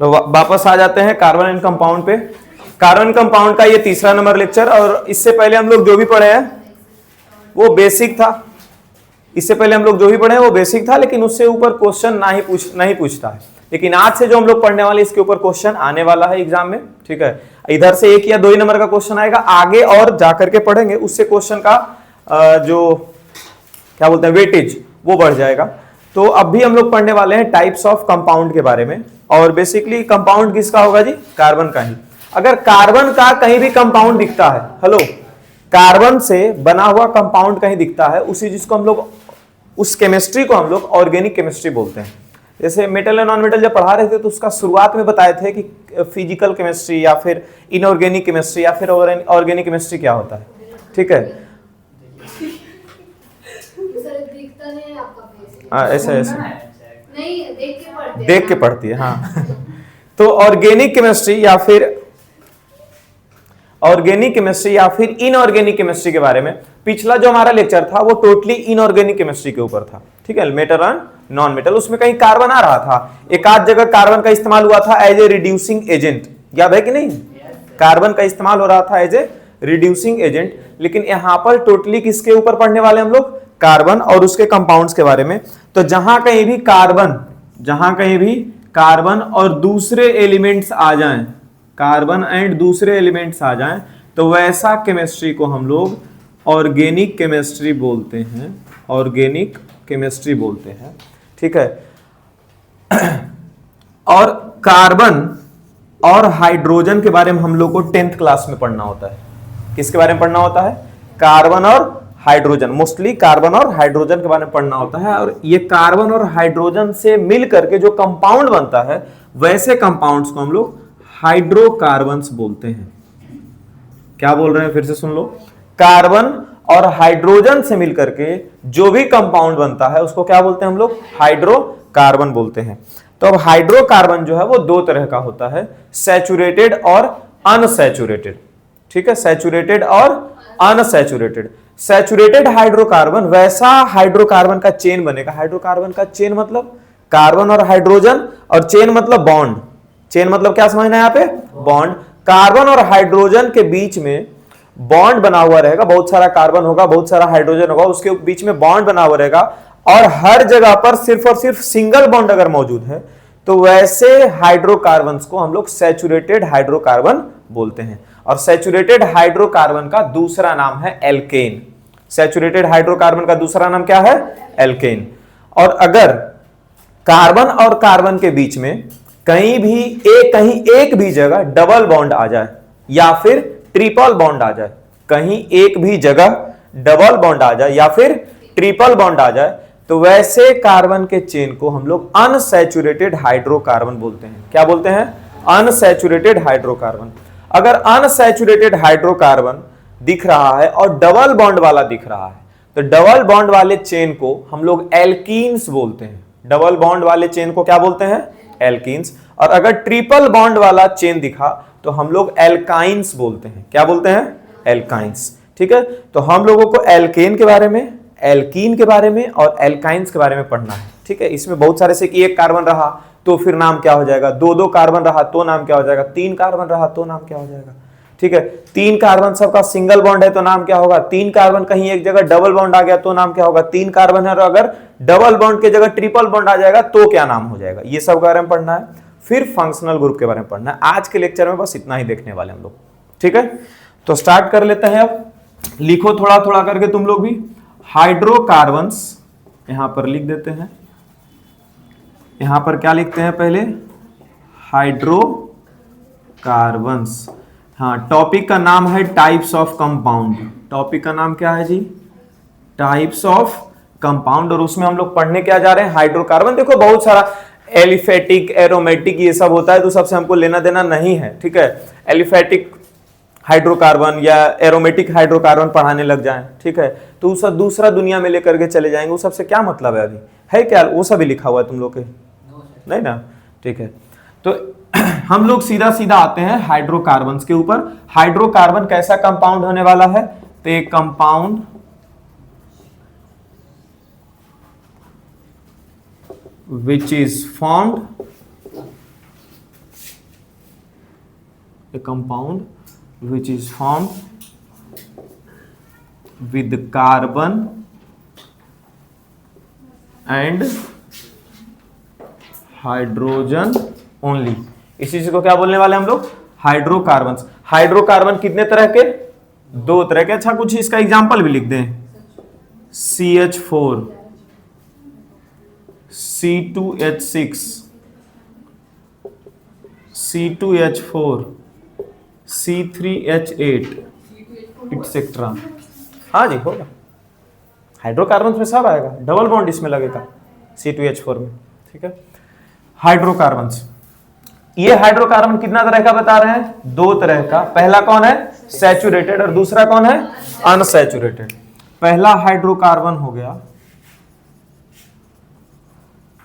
तो वापस आ जाते हैं कार्बन एंड कंपाउंड पे। कार्बन कंपाउंड का ये तीसरा नंबर लेक्चर, और इससे पहले हम लोग जो भी पढ़े हैं वो बेसिक था। इससे पहले हम लोग जो भी पढ़े हैं वो बेसिक था, लेकिन उससे ऊपर क्वेश्चन नहीं पूछता है। लेकिन आज से जो हम लोग पढ़ने वाले इसके ऊपर क्वेश्चन आने वाला है एग्जाम में, ठीक है। इधर से 1 या 2 ही नंबर का क्वेश्चन आएगा, आगे और जाकर के पढ़ेंगे उससे क्वेश्चन का जो क्या बोलते हैं वेटेज वो बढ़ जाएगा। तो अब भी हम लोग पढ़ने वाले हैं टाइप्स ऑफ कंपाउंड के बारे में, और बेसिकली कंपाउंड किसका होगा जी? कार्बन का ही। अगर कार्बन का कहीं भी कंपाउंड दिखता है, हेलो, कार्बन से बना हुआ कंपाउंड कहीं दिखता है, उसी जिसको हम लोग उस केमिस्ट्री को हम लोग ऑर्गेनिक केमिस्ट्री बोलते हैं। जैसे मेटल एंड नॉन मेटल जब पढ़ा रहे थे तो उसका शुरुआत में बताए थे कि फिजिकल केमिस्ट्री या फिर इनऑर्गेनिक केमिस्ट्री या फिर ऑर्गेनिक केमिस्ट्री क्या होता है, ठीक है। ऐसे नहीं, देख के पढ़ती है, हाँ। तो ऑर्गेनिक केमिस्ट्री या फिर इनऑर्गेनिक केमिस्ट्री के बारे में पिछला जो हमारा लेक्चर था वो टोटली इनऑर्गेनिक केमिस्ट्री के ऊपर था, ठीक है। मेटल एंड नॉन मेटल, उसमें कहीं कार्बन आ रहा था, एक आध जगह कार्बन का इस्तेमाल हुआ था एज ए रिड्यूसिंग एजेंट, याद है कि नहीं? कार्बन का इस्तेमाल हो रहा था एज ए रिड्यूसिंग एजेंट। लेकिन यहां पर टोटली किसके ऊपर पढ़ने वाले हम लोग? कार्बन और उसके कंपाउंड्स के बारे में। तो जहां कहीं भी कार्बन और दूसरे एलिमेंट्स आ जाएं, कार्बन एंड दूसरे एलिमेंट्स आ जाएं, तो वैसा केमिस्ट्री को हम लोग ऑर्गेनिक केमिस्ट्री बोलते हैं, ऑर्गेनिक केमिस्ट्री बोलते हैं, ठीक है। और कार्बन और हाइड्रोजन के बारे में हम लोग को 10th क्लास में पढ़ना होता है। किसके बारे में पढ़ना होता है? कार्बन और हाइड्रोजन, मोस्टली कार्बन और हाइड्रोजन के बारे में पढ़ना होता है। और ये कार्बन और हाइड्रोजन से मिल करके जो कंपाउंड बनता है, वैसे कंपाउंड्स को हम लोग हाइड्रोकार्बन्स बोलते हैं। क्या बोल रहे हैं? फिर से सुन लो। कार्बन और हाइड्रोजन से मिलकर के जो भी कंपाउंड बनता है उसको क्या बोलते हैं हम लोग? हाइड्रोकार्बन बोलते हैं। तो अब हाइड्रोकार्बन जो है वो 2 तरह का होता है, सैचुरेटेड और अनसैचुरेटेड, ठीक है। सैचुरेटेड और अनसैचुरेटेड। सैचुरेटेड हाइड्रोकार्बन वैसा हाइड्रोकार्बन का चेन बनेगा। हाइड्रोकार्बन का चेन मतलब कार्बन और हाइड्रोजन, और चेन मतलब बॉन्ड। चेन मतलब क्या समझना है यहाँ पे? बॉन्ड। कार्बन और हाइड्रोजन के बीच में बॉन्ड बना हुआ रहेगा, बहुत सारा कार्बन होगा, बहुत सारा हाइड्रोजन होगा, उसके बीच में बॉन्ड बना हुआ रहेगा, और हर जगह पर सिर्फ और सिर्फ सिंगल बॉन्ड अगर मौजूद है तो वैसे हाइड्रोकार्बन्स को हम लोग सैचुरेटेड हाइड्रोकार्बन बोलते हैं। और सैचुरेटेड हाइड्रोकार्बन का दूसरा नाम है एल्केन। सैचुरेटेड हाइड्रोकार्बन का दूसरा नाम क्या है? एल्केन। और अगर कार्बन और कार्बन के बीच में कहीं एक भी जगह डबल बॉन्ड आ जाए या फिर ट्रिपल बॉन्ड आ जाए, कहीं एक भी जगह डबल बॉन्ड आ जाए या फिर ट्रिपल बॉन्ड आ जाए, तो वैसे कार्बन के चेन को हम लोग अनसैचुरेटेड हाइड्रोकार्बन बोलते हैं। क्या बोलते हैं? Unsaturated hydrocarbon. अगर अनसैचुरेटेड हाइड्रोकार्बन दिख रहा है और डबल बॉन्ड वाला दिख रहा है, तो डबल बॉन्ड वाले चेन को हम लोग एल्कीन्स बोलते हैं। डबल बॉन्ड वाले चेन को क्या बोलते हैं? एल्कीन्स। और अगर ट्रिपल बॉन्ड वाला चेन दिखा तो हम लोग एल्काइंस बोलते हैं। क्या बोलते हैं? एल्काइंस, ठीक है। तो हम लोगों को एल्केन के बारे में, एल्कीन के बारे में और एल्काइंस के बारे में पढ़ना है, ठीक है। इसमें बहुत सारे से कि एक कार्बन रहा तो फिर नाम क्या हो जाएगा, 2 कार्बन रहा तो नाम क्या हो जाएगा, 3 कार्बन रहा तो नाम क्या हो जाएगा, ठीक है। 3 कार्बन सबका सिंगल बॉन्ड है तो नाम क्या होगा, 3 कार्बन कहीं एक जगह डबल बॉन्ड आ गया तो नाम क्या होगा, 3 कार्बन है और अगर डबल बॉन्ड की जगह ट्रिपल बॉन्ड आ जाएगा तो क्या नाम हो जाएगा। ये सब के बारे में पढ़ना है। फिर फंक्शनल ग्रुप के बारे में पढ़ना है। आज के लेक्चर में बस इतना ही देखने वाले हम लोग, ठीक है। तो स्टार्ट कर लेते हैं। अब लिखो थोड़ा थोड़ा करके तुम लोग भी। हाइड्रोकार्बन्स यहां पर लिख देते हैं। यहां पर क्या लिखते हैं पहले? हाइड्रोकार्बन्स। हाँ, टॉपिक का नाम है टाइप्स ऑफ कंपाउंड। टॉपिक का नाम क्या है जी? Types of compound. और उसमें हम लोग पढ़ने क्या जा रहे हैं? हाइड्रोकार्बन। देखो बहुत सारा एलिफेटिक, एरोमेटिक ये सब होता है तो सबसे हमको लेना देना नहीं है, ठीक है। एलिफेटिक हाइड्रोकार्बन या एरोमेटिक हाइड्रोकार्बन पढ़ाने लग जाएं, ठीक है, तो सब दूसरा दुनिया में लेकर के चले जाएंगे। वो सबसे क्या मतलब है? अभी है क्या वो सब भी लिखा हुआ है तुम लोग के? नहीं ना, ठीक है। तो हम लोग सीधा सीधा आते हैं हाइड्रोकार्बन्स के ऊपर। हाइड्रोकार्बन कैसा कंपाउंड होने वाला है? तो एक compound which is formed A compound which is form with carbon and hydrogen only. इस चीज को क्या बोलने वाले हम लोग? हाइड्रोकार्बन। हाइड्रोकार्बन कितने तरह के? दो तरह के। अच्छा कुछ इसका एग्जांपल भी लिख दें। CH4, C2H6, C2H4, C3H8 etcetera. हाँ जी होगा, हाइड्रोकार्बन में सब आएगा, डबल बॉन्ड इसमें लगेगा C2H4 में। ठीक है, हाइड्रोकार्बन। ये हाइड्रोकार्बन कितना तरह का बता रहे हैं? दो तरह का। पहला कौन है? सैचुरेटेड, और दूसरा कौन है? अनसैचुरेटेड। पहला हाइड्रोकार्बन हो गया,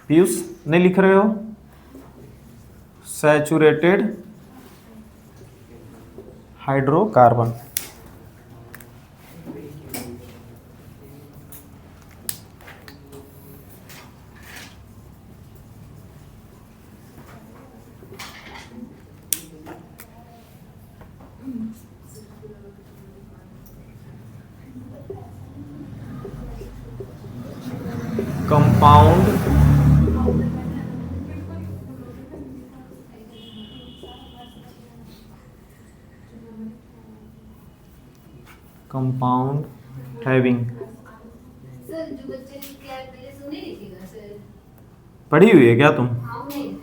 पीयूष नहीं लिख रहे हो? Saturated hydrocarbon. Compound having. Sir जो बच्चे क्या पहले सुने लिखेगा सर? पढ़ी हुई है क्या तुम? हाँ नहीं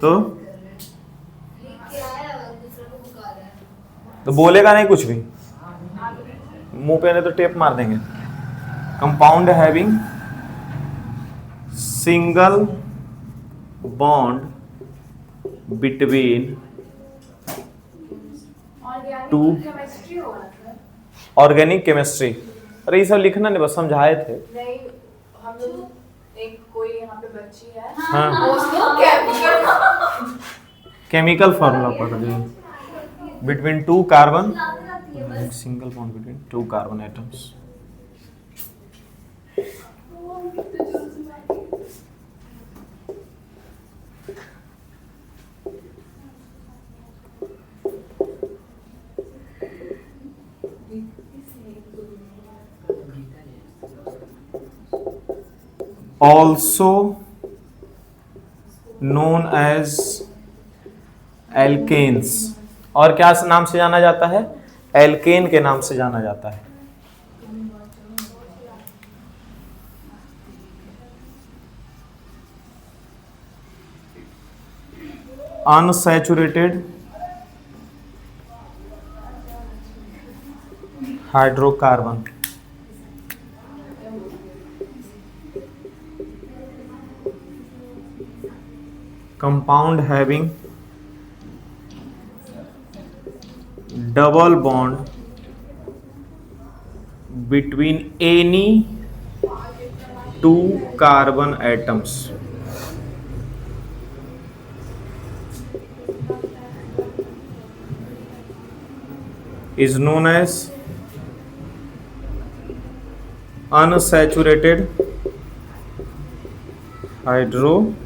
तो लिख के आया और दूसरा को बुका रहा है। तो बोलेगा नहीं कुछ भी, मुंह पे नहीं तो टेप मार देंगे। Compound having single bond between two. Chemistry होगा सर? Organic chemistry. अरे ये सब लिखना नहीं, बस समझाए थे। नहीं, हम लोग एक कोई यहाँ पे बच्ची है, हाँ, उसको केमिकल केमिकल फॉर्मूला पढ़ रही। Between two carbon, single bond between two carbon atoms. also known as alkanes। और क्या नाम से जाना जाता है? एल्केन के नाम से जाना जाता है। Unsaturated hydrocarbon. Compound having double bond between any two carbon atoms is known as unsaturated hydrocarbons।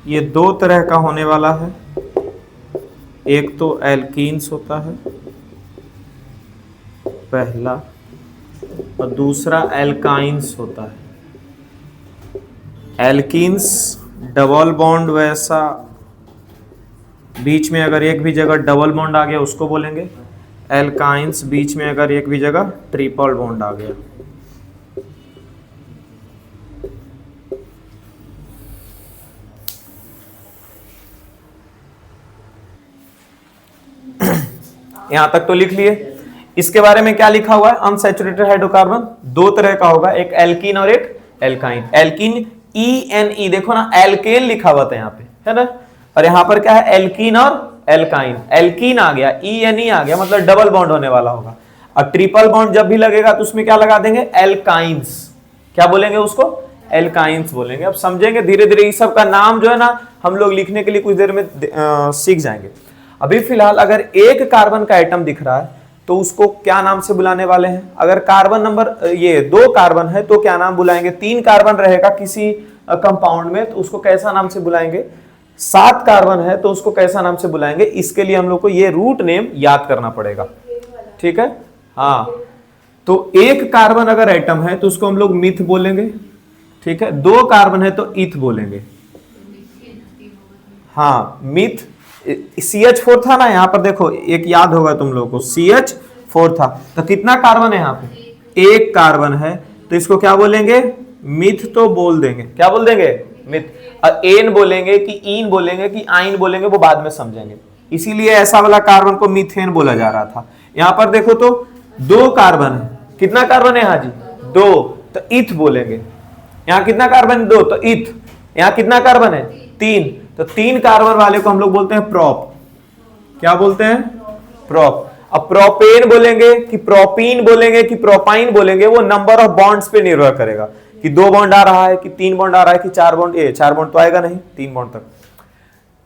ये दो तरह का होने वाला है, एक तो एल्कीन्स होता है पहला, और दूसरा एल्काइंस होता है। एल्कीन्स डबल बॉन्ड, वैसा बीच में अगर एक भी जगह डबल बॉन्ड आ गया उसको बोलेंगे। एल्काइंस बीच में अगर एक भी जगह ट्रिपल बॉन्ड आ गया। यहां तक तो लिख लिए। इसके बारे में क्या लिखा हुआ है? अनसैचुरेटेड हाइड्रोकार्बन दो तरह का होगा, एक एल्कीन और एक एल्काइन। एल्कीन ENE, देखो ना एल्केन लिखा हुआ था यहाँ पे, है ना, और यहाँ पर क्या है? एल्कीन और एल्काइन। एल्कीन आ गया, ENE आ गया, मतलब डबल बॉन्ड होने वाला होगा। और ट्रिपल बॉन्ड जब भी लगेगा तो उसमें क्या लगा देंगे? एल्काइंस। क्या बोलेंगे उसको? एल्काइंस बोलेंगे। अब समझेंगे धीरे धीरे, इस सब का नाम जो है ना हम लोग लिखने के लिए कुछ देर में सीख जाएंगे। अभी फिलहाल अगर एक कार्बन का एटम दिख रहा है तो उसको क्या नाम से बुलाने वाले हैं? अगर कार्बन नंबर ये 2 कार्बन है तो क्या नाम बुलाएंगे? 3 कार्बन रहेगा किसी कंपाउंड में तो उसको कैसा नाम से बुलाएंगे, 7 कार्बन है तो उसको कैसा नाम से बुलाएंगे, इसके लिए हम लोग को ये रूट नेम याद करना पड़ेगा। ठीक है, हाँ, तो 1 कार्बन अगर एटम है तो उसको हम लोग मिथ बोलेंगे। ठीक है, 2 कार्बन है तो इथ बोलेंगे। हाँ, मिथ। CH4 था ना यहाँ पर, देखो एक याद होगा तुम लोगों को, CH4 था, तो कितना कार्बन है यहाँ पे, 1 कार्बन है, तो इसको क्या बोलेंगे, मिथ तो बोल देंगे। क्या बोल देंगे, मिथ। और एन बोलेंगे कि ईन बोलेंगे कि आइन बोलेंगे, वो बाद में समझेंगे। इसीलिए ऐसा वाला कार्बन को मीथेन बोला जा रहा था। यहाँ पर देखो तो 2 कार्बन है, कितना कार्बन है यहाँ जी, 2, तो इथ बोलेंगे। यहाँ कितना कार्बन, 2, तो इथ। यहाँ कितना कार्बन है, 3, तो 3 कार्बन वाले को हम लोग बोलते हैं प्रोप। क्या बोलते हैं, प्रोप। अब प्रोपेन बोलेंगे कि प्रोपीन बोलेंगे कि प्रोपाइन बोलेंगे, वो नंबर ऑफ बॉन्ड्स पे निर्भर करेगा कि 2 बॉन्ड आ रहा है कि 3 बॉन्ड आ रहा है कि 4 बॉन्ड। 4 बॉन्ड तो आएगा नहीं, 3 बॉन्ड तक।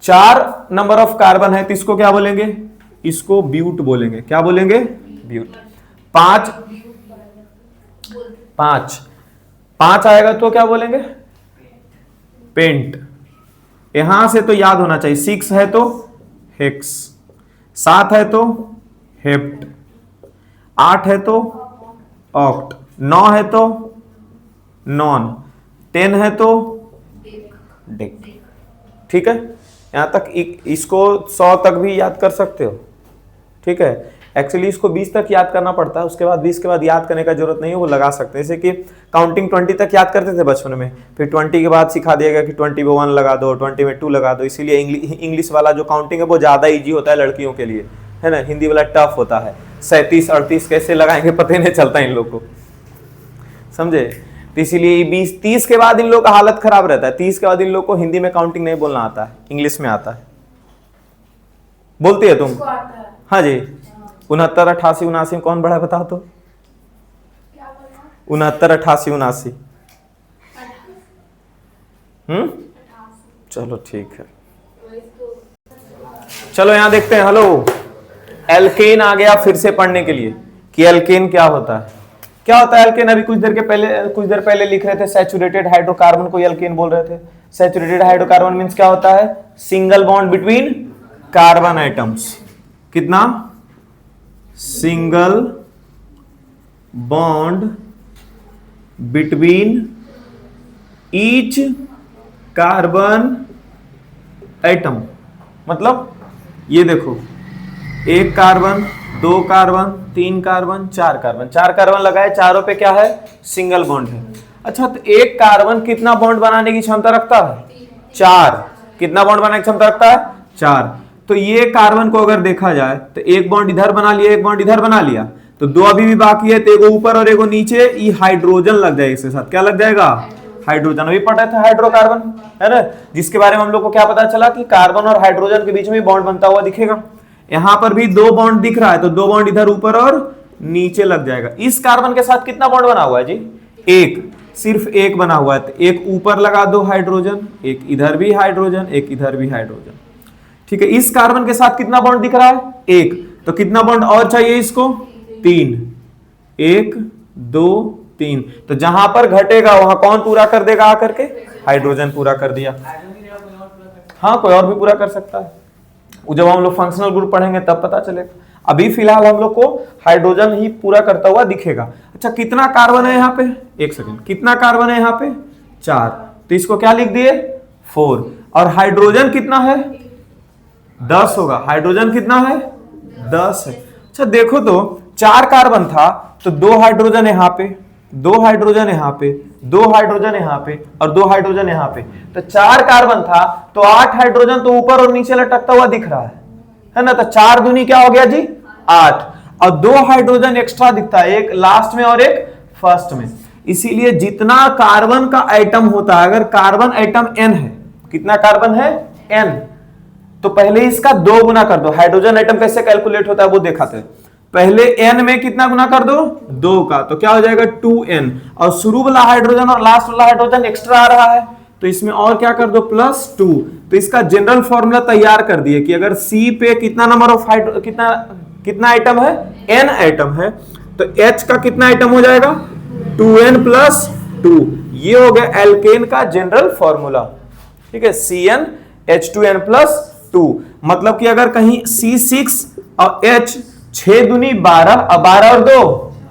4 नंबर ऑफ कार्बन है तो इसको क्या बोलेंगे, इसको ब्यूट बोलेंगे। क्या बोलेंगे, ब्यूट। 5 आएगा तो क्या बोलेंगे, पेंट। यहां से तो याद होना चाहिए, 6 है तो हेक्स, 7 है तो हेप्ट, 8 है तो ऑक्ट, 9 है तो नॉन, 10 है तो डेक। ठीक है, यहां तक इसको 100 तक भी याद कर सकते हो। ठीक है, एक्चुअली इसको 20 तक याद करना पड़ता है, उसके बाद 20 के बाद याद करने का जरूरत नहीं है, वो लगा सकते हैं। जैसे कि काउंटिंग 20 तक याद करते थे बचपन में, फिर 20 के बाद सिखा दिया गया कि 20 में 1 लगा दो, 20 में 2 लगा दो। इसीलिए इंग्लिश वाला जो काउंटिंग है वो ज्यादा इजी होता है लड़कियों के लिए, है ना। हिंदी वाला टफ होता है, 37 38 कैसे लगाएंगे पता ही नहीं चलता इन लोग को, समझे। तो इसीलिए 20 30 के बाद इन लोग का हालत खराब रहता है। 30 के बाद इन लोग को हिंदी में काउंटिंग नहीं बोलना आता है, इंग्लिश में आता है। बोलती है तुम, हाँ जी। 69 88 79 में कौन बड़ा है बताओ तो, 69 88 79। चलो ठीक है, चलो यहां देखते हैं। हेलो, एल्केन आ गया फिर से पढ़ने के लिए कि एल्केन क्या होता है। क्या होता है एल्केन, अभी कुछ देर पहले लिख रहे थे सैचुरेटेड हाइड्रोकार्बन को एल्केन बोल रहे थे। सैचुरेटेड हाइड्रोकार्बन मींस क्या होता है, single bond between carbon atoms. कितना, single bond between each carbon atom. मतलब ये देखो, 1 carbon, 2 carbon, 3 carbon, 4 carbon, 4 carbon लगाए, चारों पे क्या है, सिंगल बॉन्ड है। अच्छा, तो 1 कार्बन कितना बॉन्ड बनाने की क्षमता रखता है, 4। कितना बॉन्ड बनाने की क्षमता रखता है, 4। तो ये कार्बन को अगर देखा जाए तो 1 बॉन्ड इधर बना लिया, 1 बॉन्ड इधर बना लिया, तो 2 अभी भी बाकी है, तो एगो ऊपर और एगो नीचे, ये हाइड्रोजन लग जाएगा इसके साथ। क्या लग जाएगा, हाइड्रोजन। अभी पढ़ रहे थे हाइड्रोकार्बन, है ना, जिसके बारे में हम लोग को क्या पता चला कि कार्बन और हाइड्रोजन के बीच में बॉन्ड बनता हुआ दिखेगा। यहां पर भी 2 बॉन्ड दिख रहा है, तो 2 बॉन्ड इधर ऊपर और नीचे लग जाएगा। इस कार्बन के साथ कितना बॉन्ड बना हुआ है जी, 1, सिर्फ 1 बना हुआ है। तो 1 ऊपर लगा दो हाइड्रोजन, 1 इधर भी हाइड्रोजन, 1 इधर भी हाइड्रोजन। ठीक है, इस कार्बन के साथ कितना बॉन्ड दिख रहा है, 1, तो कितना बॉन्ड और चाहिए इसको, 3। 1 2 3, तो जहां पर घटेगा वहां कौन पूरा कर देगा आकर के, हाइड्रोजन पूरा कर दिया। हाँ, कोई और भी पूरा कर सकता है, जब हम लोग फंक्शनल ग्रुप पढ़ेंगे तब पता चलेगा। अभी फिलहाल हम लोग को हाइड्रोजन ही पूरा करता हुआ दिखेगा। अच्छा, कितना कार्बन है यहाँ पे, एक सेकंड, कितना कार्बन है यहाँ पे, 4, तो इसको क्या लिख दिए, 4। और हाइड्रोजन कितना है, 10 होगा। हाइड्रोजन कितना है, 10 है। अच्छा देखो तो 4 कार्बन था तो 2 हाइड्रोजन यहाँ पे, 2 हाइड्रोजन यहाँ पे, 2 हाइड्रोजन यहाँ पे और 2 हाइड्रोजन यहाँ पे, तो 4 कार्बन था तो 8 हाइड्रोजन तो ऊपर और नीचे लटकता हुआ दिख रहा है ना। तो 4 दूनी क्या हो गया जी, 8, और 2 हाइड्रोजन एक्स्ट्रा दिखता है, एक लास्ट में और एक फर्स्ट में। इसीलिए जितना कार्बन का एटम होता है, अगर कार्बन एटम n है, कितना कार्बन है, n, तो पहले इसका 2 गुना कर दो। हाइड्रोजन एटम कैसे कैलकुलेट होता है वो दिखाते हैं। पहले n में कितना गुना कर दो, 2 का, तो क्या हो जाएगा 2n, और शुरू वाला हाइड्रोजन और लास्ट वाला हाइड्रोजन एक्स्ट्रा आ रहा है तो इसमें और क्या कर दो, +2। तो इसका जनरल फॉर्मूला तैयार कर दिए कि अगर C पे कितना नंबर ऑफ कितना आइटम है, n आइटम है, तो H का कितना आइटम हो जाएगा, 2n + 2। ये हो गया एल्केन का जनरल फॉर्मूला, ठीक है, CnH2n+2। मतलब कि अगर कहीं C6 और H 6 दूनी 12 और 12 और 2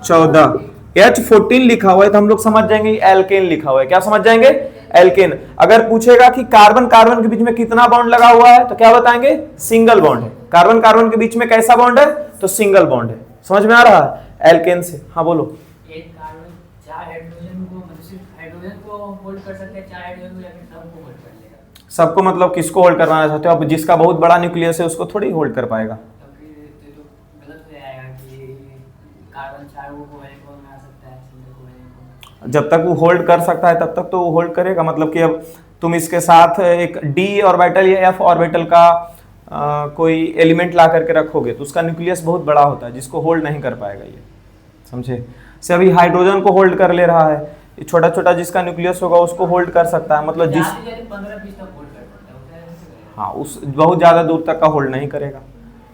14, H14 लिखा हुआ है तो हम लोग समझ जाएंगे एल्केन लिखा हुआ है। क्या समझ जाएंगे? एल्केन। अगर पूछेगा कि कार्बन कार्बन के बीच में कितना बॉन्ड लगा हुआ है तो क्या बताएंगे? सिंगल बॉन्ड है। कार्बन कार्बन के बीच में कैसा बॉन्ड है? तो सिंगल बॉन्ड है। समझ में आ रहा है एल्केन से? हाँ बोलो। एक कार्बन 4 हाइड्रोजन को मतलब सिर्फ हाइड्रोजन को होल्ड कर सकते हैं, 4 हाइड्रोजन को, या फिर सबको होल्ड कर लेगा? सबको मतलब किसको होल्ड करवाना चाहते हो? अब जिसका बहुत बड़ा न्यूक्लियस है उसको थोड़ी होल्ड कर पाएगा। तो फिर ये तो गलत हो जाएगा कि कार्बन 4 को कोवेलेंट बॉन्ड बना सकता है, सिंगल कोवेलेंट बॉन्ड। जब तक वो होल्ड कर सकता है तब तक तो वो होल्ड करेगा। मतलब कि अब तुम इसके साथ एक d ऑर्बिटल या f ऑर्बिटल का कोई एलिमेंट ला करके रखोगे तो उसका न्यूक्लियस बहुत बड़ा होता है जिसको होल्ड नहीं कर पाएगा ये, समझे? से अभी हाइड्रोजन को होल्ड कर ले रहा है, ये छोटा छोटा जिसका न्यूक्लियस होगा उसको होल्ड कर सकता है। मतलब जिस 15-20 तक होल्ड कर सकता है। हाँ, उस बहुत ज्यादा दूर तक का होल्ड नहीं करेगा,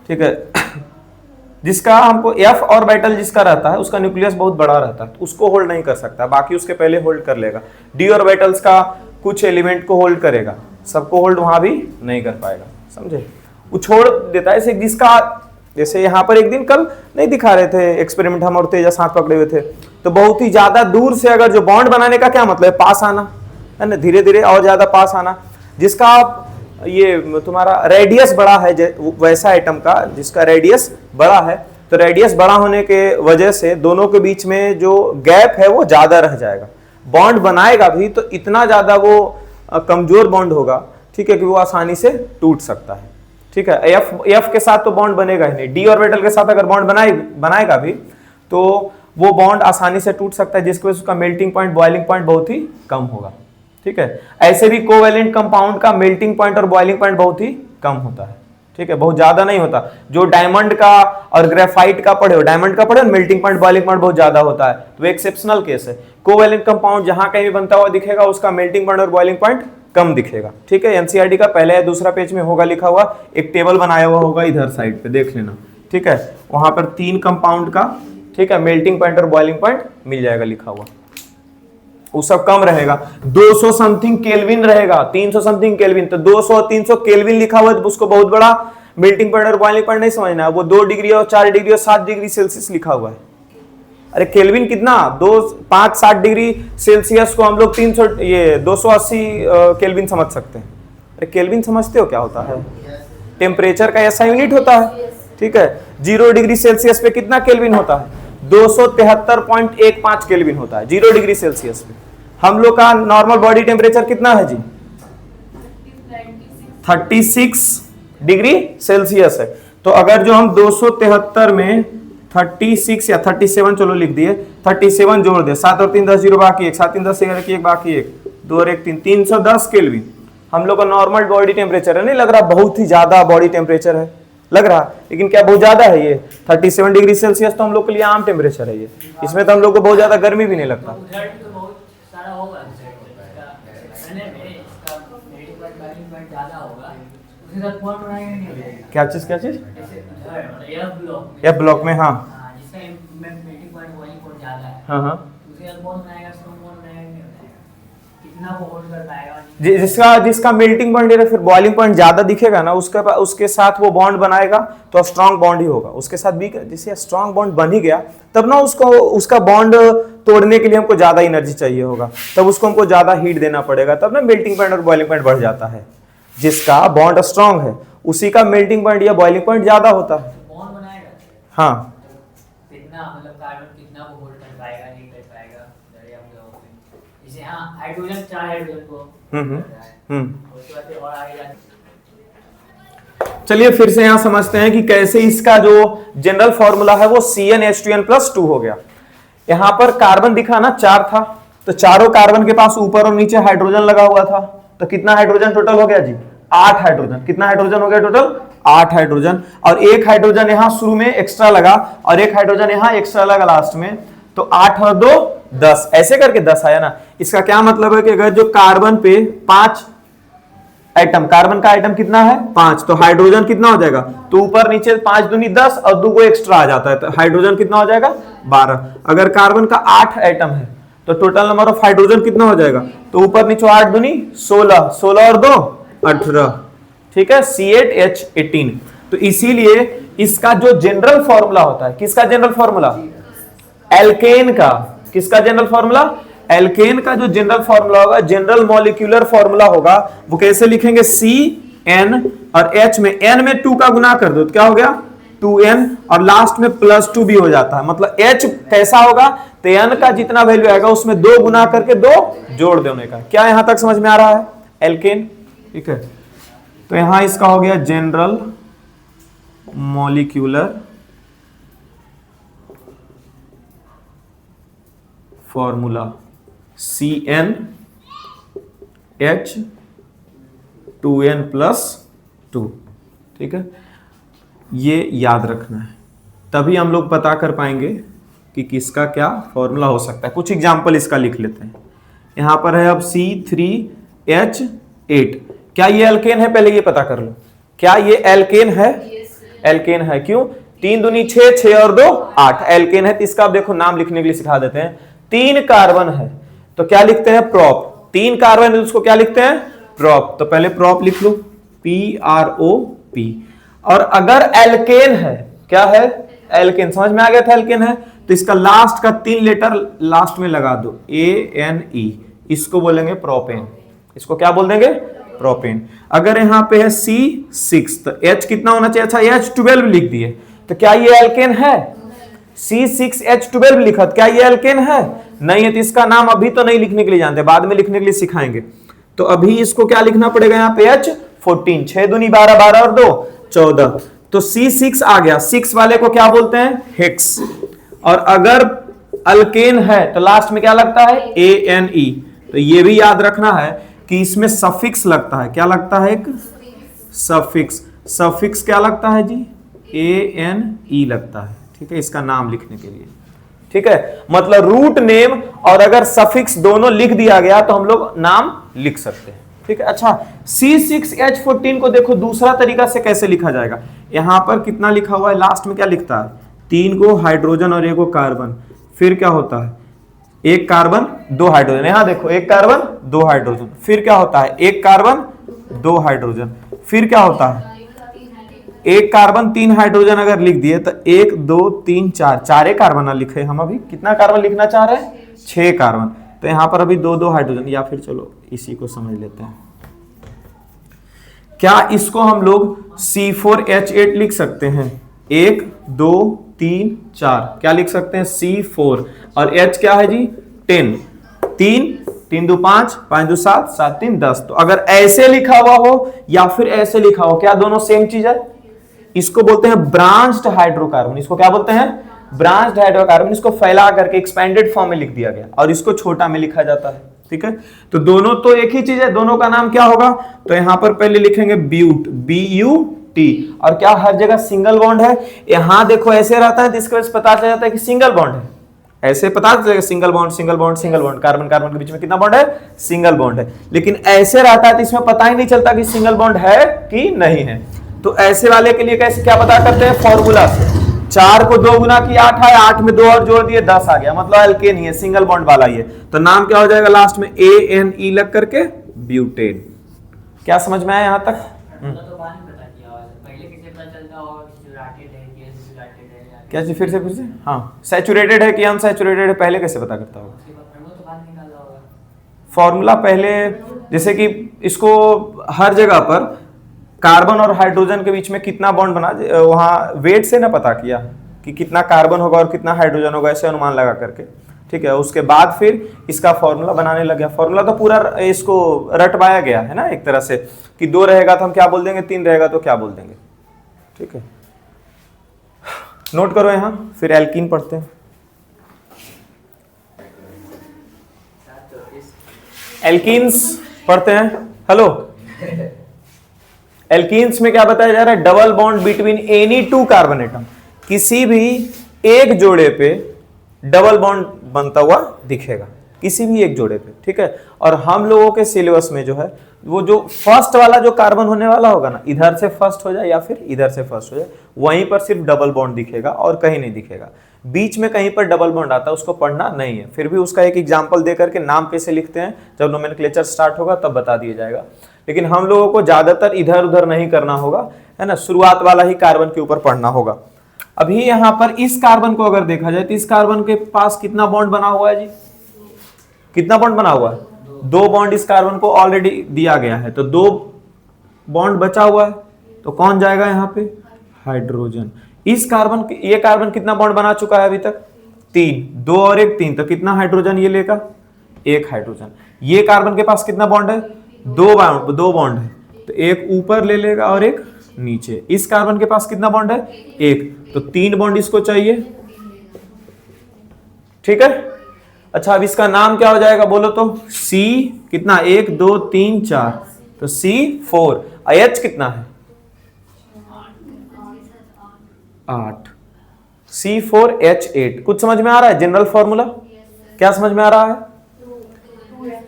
ठीक है। जिसका हमको f ऑर्बिटल जिसका रहता है उसका न्यूक्लियस बहुत बड़ा रहता है तो उसको होल्ड नहीं कर सकता, बाकी उसके पहले होल्ड कर लेगा। d ऑर्बिटल्स का कुछ एलिमेंट को होल्ड करेगा, सबको होल्ड वहां भी नहीं कर पाएगा, समझे? वो छोड़ देता है। जिसका जैसे यहाँ पर एक दिन कल नहीं दिखा रहे थे एक्सपेरिमेंट, हम और तेजा साथ पकड़े हुए थे, तो बहुत ही ज्यादा दूर से अगर जो बॉन्ड बनाने का क्या मतलब है? पास आना है ना, धीरे धीरे और ज्यादा पास आना। जिसका ये तुम्हारा रेडियस बड़ा है, वैसा एटम का जिसका रेडियस बड़ा है, तो रेडियस बड़ा होने के वजह से दोनों के बीच में जो गैप है वो ज्यादा रह जाएगा। बॉन्ड बनाएगा भी तो इतना ज्यादा वो कमजोर बॉन्ड होगा, ठीक है, कि वो आसानी से टूट सकता है, ठीक है। एफ के साथ तो बॉन्ड बनेगा ही नहीं, डी ऑर्बिटल के साथ अगर बॉन्ड बनाएगा भी तो वो बॉन्ड आसानी से टूट सकता है, जिसकी वजह से उसका मेल्टिंग पॉइंट, बॉइलिंग पॉइंट बहुत ही कम होगा, ठीक है। ऐसे भी कोवेलेंट कंपाउंड का मेल्टिंग पॉइंट और बॉइलिंग पॉइंट बहुत ही कम होता है, ठीक है, बहुत ज्यादा नहीं होता। जो डायमंड का और ग्रेफाइट का पढ़े हो, डायमंड का पढ़े हो, मेल्टिंग पॉइंट बॉइलिंग पॉइंट बहुत ज्यादा होता है, तो एक्सेप्शनल केस है। कोवेलेंट कंपाउंड जहां कहीं भी बनता हुआ दिखेगा उसका मेल्टिंग पॉइंट और बॉइलिंग पॉइंट कम दिखेगा, ठीक है। एनसीईआरटी का पहले या दूसरा पेज में होगा लिखा हुआ, एक टेबल बनाया हुआ होगा इधर साइड पे, देख लेना, ठीक है। वहां पर 3 कंपाउंड का, ठीक है, मेल्टिंग पॉइंट और बॉइलिंग पॉइंट मिल जाएगा लिखा हुआ। वो सब कम रहेगा, 200 समथिंग केल्विन रहेगा, 300 समथिंग केल्विन, तो 200 300 केल्विन लिखा हुआ है तो उसको बहुत बड़ा मेल्टिंग पॉइंट और बॉइलिंग पॉइंट नहीं समझना है। वो 2 डिग्री और 4 डिग्री और 7 डिग्री सेल्सियस लिखा हुआ है। अरे केल्विन कितना, 2 5 7 डिग्री सेल्सियस को हम लोग 280 केल्विन समझ सकते हैं। अरे केल्विन समझते हो क्या होता है? टेम्परेचर का ऐसा यूनिट होता है, ठीक है। 0 डिग्री सेल्सियस पे कितना केल्विन होता है? 273.15 केल्विन होता है 0 डिग्री सेल्सियस पे। हम लोग का नॉर्मल बॉडी टेम्परेचर कितना है जी? 36 डिग्री सेल्सियस है। तो अगर जो हम 273 में 36 या 37 चलो लिख दिए, 37 जोड़ दे, 7 और 3 10 0 बाकी 1, 7 3 10 11 1 बाकी 1, 2 और 1 3, 310 केल्विन हम लोग का नॉर्मल बॉडी टेम्परेचर है। नहीं लग रहा बहुत ही ज्यादा बॉडी टेम्परेचर है? लग रहा, लेकिन क्या बहुत ज्यादा है ये? 37 डिग्री सेल्सियस तो हम लोग के लिए आम टेम्परेचर है ये, इसमें तो हम लोग को बहुत ज्यादा गर्मी भी नहीं लगता। उधर भी तो बहुत सारा होगा, इसका मेल्टिंग पॉइंट बॉइलिंग पॉइंट ज्यादा होगा, उसके साथ बॉन्ड बनाएंगे नहीं हो जाएगा। क्या चीज क्या चीज? जैसे उधर मतलब एफ ब्लॉक में, हाँ जिसका मेल्टिंग पॉइंट बॉइलिंग पॉइंट ज्यादा है, हाँ हाँ, उसके साथ बॉन्ड बनाएगा, स्ट्रॉन्ग बॉन्ड बनाएगा नहीं हो जाएगा, कितना वो होल्ड कर पाएगा। जिसका मेल्टिंग पॉइंट या फिर बॉइलिंग पॉइंट ज्यादा दिखेगा ना, उसके साथ वो बॉन्ड बनाएगा तो स्ट्रांग बॉन्ड ही होगा। उसके साथ भी जैसे स्ट्रांग बॉन्ड बन ही गया तब ना उसका बॉन्ड तोड़ने के लिए हमको ज्यादा एनर्जी चाहिए होगा, तब उसको हमको ज्यादा हीट देना पड़ेगा, तब ना मेल्टिंग पॉइंट और बॉइलिंग पॉइंट बढ़ जाता है। जिसका बॉन्ड स्ट्रांग है उसी का मेल्टिंग पॉइंट या बॉइलिंग पॉइंट ज्यादा होता है। बॉन्ड बनाएगा, हाँ, कितना मतलब कार्बन कितना वो होल्ड कर पाएगा नहीं कर पाएगा, जैसे हाँ हाइड्रोजन 4 हाइड्रोजन को उसके बाद और आगे जाके। चलिए फिर से यहां समझते हैं कि कैसे इसका जो जनरल फॉर्मूला है वो CnH2n+2 हो गया। यहां पर कार्बन दिखा ना 4 था, तो चारों कार्बन के पास ऊपर और नीचे हाइड्रोजन लगा हुआ था, तो कितना हाइड्रोजन टोटल हो गया जी? 8 हाइड्रोजन। कितना हाइड्रोजन हो गया टोटल? 8 हाइड्रोजन। और एक हाइड्रोजन यहां शुरू में एक्स्ट्रा लगा और एक हाइड्रोजन यहां एक्स्ट्रा लगा लास्ट में, तो 8 और 2 10, ऐसे करके 10 आया ना। इसका क्या मतलब है कि अगर जो कार्बन पे 5 एटम, कार्बन का आइटम कितना है? 5, तो हाइड्रोजन कितना हो जाएगा? तो ऊपर नीचे 5 दूनी 10 और 2 को एक्स्ट्रा आ जाता है, तो हाइड्रोजन कितना हो जाएगा? 12। अगर कार्बन का 8 एटम है तो टोटल नंबर ऑफ हाइड्रोजन कितना हो जाएगा? तो ऊपर नीचे 8 दूनी 16, 16 और 2 18, ठीक है, C8H18। तो इसीलिए इसका जो जनरल फॉर्मूला होता है, किसका जनरल फॉर्मूला? एल्केन का। किसका जनरल फॉर्मूला? एल्केन का जो जनरल फॉर्मूला होगा, जनरल मॉलिक्यूलर फॉर्मूला होगा, वो कैसे लिखेंगे? CN और H में N में 2 का गुना कर दो तो क्या हो गया? 2N, और लास्ट में +2 भी हो जाता है। मतलब H कैसा होगा? तो N का जितना वैल्यू आएगा उसमें 2 गुना करके 2 जोड़ देने का। क्या यहां तक समझ में आ रहा है? एल्केन, ठीक है। तो यहां इसका हो गया general molecular formula CnH 2n+2, ठीक है। ये याद रखना है, तभी हम लोग पता कर पाएंगे कि किसका क्या फॉर्मूला हो सकता है। कुछ एग्जांपल इसका लिख लेते हैं। यहां पर है अब C3H8, क्या ये एल्केन है? पहले ये पता कर लो, क्या ये एल्केन है? एल्केन है। क्यों? 3 दूनी 6, 6 और 2 8, एल्केन है। तो इसका अब देखो नाम लिखने के लिए सिखा देते हैं। 3 कार्बन है तो क्या लिखते हैं? प्रोप। 3 कार्बन है उसको क्या लिखते हैं? प्रोप। तो पहले प्रोप लिख लो, PROP। और अगर एल्केन है, क्या है? एल्केन। समझ में आ गया था एल्केन है? तो इसका लास्ट का 3 लेटर लास्ट में लगा दो, ANE, इसको बोलेंगे प्रोपेन। इसको क्या बोल देंगे? प्रोपेन। अगर यहां पे है C6 तो H कितना होना चाहिए? अच्छा H12 लिख दिए, तो क्या ये एल्केन है? C6H12 लिखा, क्या ये एल्केन है? नहीं है। तो इसका नाम अभी तो नहीं लिखने के लिए जानते, बाद में लिखने के लिए सिखाएंगे। तो अभी इसको क्या लिखना पड़ेगा? यहाँ पे H14, 6 दूनी 12, 12 और 2 14, तो C6 आ गया। 6 वाले को क्या बोलते हैं? हेक्स। और अगर अल्केन है तो लास्ट में क्या लगता है? ANE। तो ये भी याद रखना है कि इसमें सफिक्स लगता है। क्या लगता है? एक सफिक्स। सफिक्स क्या लगता है जी? ANE लगता है, ठीक है, इसका नाम लिखने के लिए, ठीक है। मतलब रूट नेम और अगर सफिक्स दोनों लिख दिया गया तो हम लोग नाम लिख सकते हैं, ठीक है। अच्छा, C6H14 को देखो दूसरा तरीका से कैसे लिखा जाएगा। यहां पर कितना लिखा हुआ है? लास्ट में क्या लिखता है? 3 गो हाइड्रोजन और 1 गो कार्बन, फिर क्या होता है? 1 कार्बन 2 हाइड्रोजन। यहां देखो 1 कार्बन 2 हाइड्रोजन, फिर क्या होता है? 1 कार्बन 2 हाइड्रोजन, फिर क्या होता है? 1 कार्बन 3 हाइड्रोजन। अगर लिख दिए तो 1 2 3 4, 4 कार्बन ना लिखे, हम अभी कितना कार्बन लिखना चाह रहे हैं? 6 कार्बन। तो यहां पर अभी 2 2 हाइड्रोजन, या फिर चलो इसी को समझ लेते हैं। क्या इसको हम लोग C4H8 लिख सकते हैं? 1 2 3 4, क्या लिख सकते हैं? C4। और H क्या है जी? 10। 3 3 2 5, 5 2 7, 7 3 10। तो अगर ऐसे लिखा हुआ हो या फिर ऐसे लिखा हो, क्या दोनों सेम चीज है? इसको बोलते हैं ब्रांच्ड हाइड्रोकार्बन। इसको क्या बोलते हैं? Branched hydrocarbon. इसको फैला करके एक्सपेंडेड फॉर्म में लिख दिया गया और इसको छोटा में लिखा जाता है, ठीक है। तो दोनों तो एक ही चीज है, दोनों का नाम क्या होगा? तो यहां पर पहले लिखेंगे ब्यूट, BUT। और क्या हर जगह सिंगल बॉन्ड है? यहां देखो ऐसे रहता है तो इसके वजह से पता चल जाता है कि सिंगल बॉन्ड है। ऐसे पता चलेगा single bond single bond single bond, carbon carbon के बीच में कितना बॉन्ड है? सिंगल बॉन्ड है। लेकिन ऐसे रहता है तो इसमें पता ही नहीं चलता कि सिंगल बॉन्ड है कि नहीं है। तो ऐसे वाले के लिए कैसे क्या पता करते हैं? फॉर्मूला से। 4 को 2 गुना किया 8 है, 8 में 2 और जोड़ दिए 10 आ गया, मतलब एल्केन ही है, सिंगल बॉन्ड वाला ही है। तो नाम क्या हो जाएगा? लास्ट में ANE लग करके ब्यूटेन। क्या समझ में आया यहां तक? तो बाद में पता किया होगा, पहले कैसे पता चलता होगा कि सैचुरेटेड है कि अनसैचुरेटेड है? क्या चीज? फिर से हाँ, सैचुरेटेड है कि अनसैचुरेटेड है पहले कैसे पता करता होगा? तो बाद निकाला होगा फॉर्मूला पहले, जैसे कि इसको हर जगह पर कार्बन और हाइड्रोजन के बीच में कितना बॉन्ड बना, वहां वेट से ना पता किया कि कितना कार्बन होगा और कितना हाइड्रोजन होगा, ऐसे अनुमान लगा करके, ठीक है। उसके बाद फिर इसका फॉर्मूला बनाने लग गया। फॉर्मूला तो पूरा इसको रटवाया गया है ना एक तरह से, कि 2 रहेगा तो हम क्या बोल देंगे, 3 रहेगा तो क्या बोल देंगे, ठीक है। नोट करो यहां, फिर एल्कीन पढ़ते हैं। एल्कीन्स पढ़ते हैं। हेलो, एल्कीन्स में क्या बताया जा रहा है? Double bond between any 2 carbon atom. किसी भी एक जोड़े पे डबल बॉन्ड बनता हुआ दिखेगा, किसी भी एक जोड़े पे, ठीक है। और हम लोगों के सिलेबस में जो है वो जो फर्स्ट वाला जो कार्बन होने वाला होगा ना, इधर से फर्स्ट हो जाए या फिर इधर से फर्स्ट हो जाए, वहीं पर सिर्फ डबल बॉन्ड दिखेगा और कहीं नहीं दिखेगा। बीच में कहीं पर डबल बॉन्ड आता है उसको पढ़ना नहीं है। फिर भी उसका एक एग्जांपल दे करके नाम कैसे लिखते हैं जब नोमेनक्लेचर स्टार्ट होगा तब बता दिया जाएगा। लेकिन हम लोगों को ज्यादातर इधर उधर नहीं करना होगा, है ना, शुरुआत वाला ही कार्बन के ऊपर पढ़ना होगा। अभी यहाँ पर इस कार्बन को अगर देखा जाए तो इस कार्बन के पास कितना बॉन्ड बना हुआ है जी? कितना बॉन्ड बना हुआ है? 2 बॉन्ड इस कार्बन को ऑलरेडी दिया गया है, तो 2 बॉन्ड बचा हुआ है, तो कौन जाएगा यहाँ पे? हाइड्रोजन। इस कार्बन, ये कार्बन कितना बॉन्ड बना चुका है अभी तक? 3, 2 और 1 3, तो कितना हाइड्रोजन ये लेगा? 1 हाइड्रोजन। ये कार्बन के पास कितना बॉन्ड है? 2 बॉन्ड है, तो एक ऊपर ले लेगा और एक नीचे। इस कार्बन के पास कितना बॉन्ड है? 1, तो 3 बॉन्ड इसको चाहिए, ठीक है। अच्छा, अब इसका नाम क्या हो जाएगा बोलो तो? C कितना? 1 2 3 4, तो C4। H कितना है? 8, C4H8। कुछ समझ में आ रहा है? जनरल फॉर्मूला क्या समझ में आ रहा है?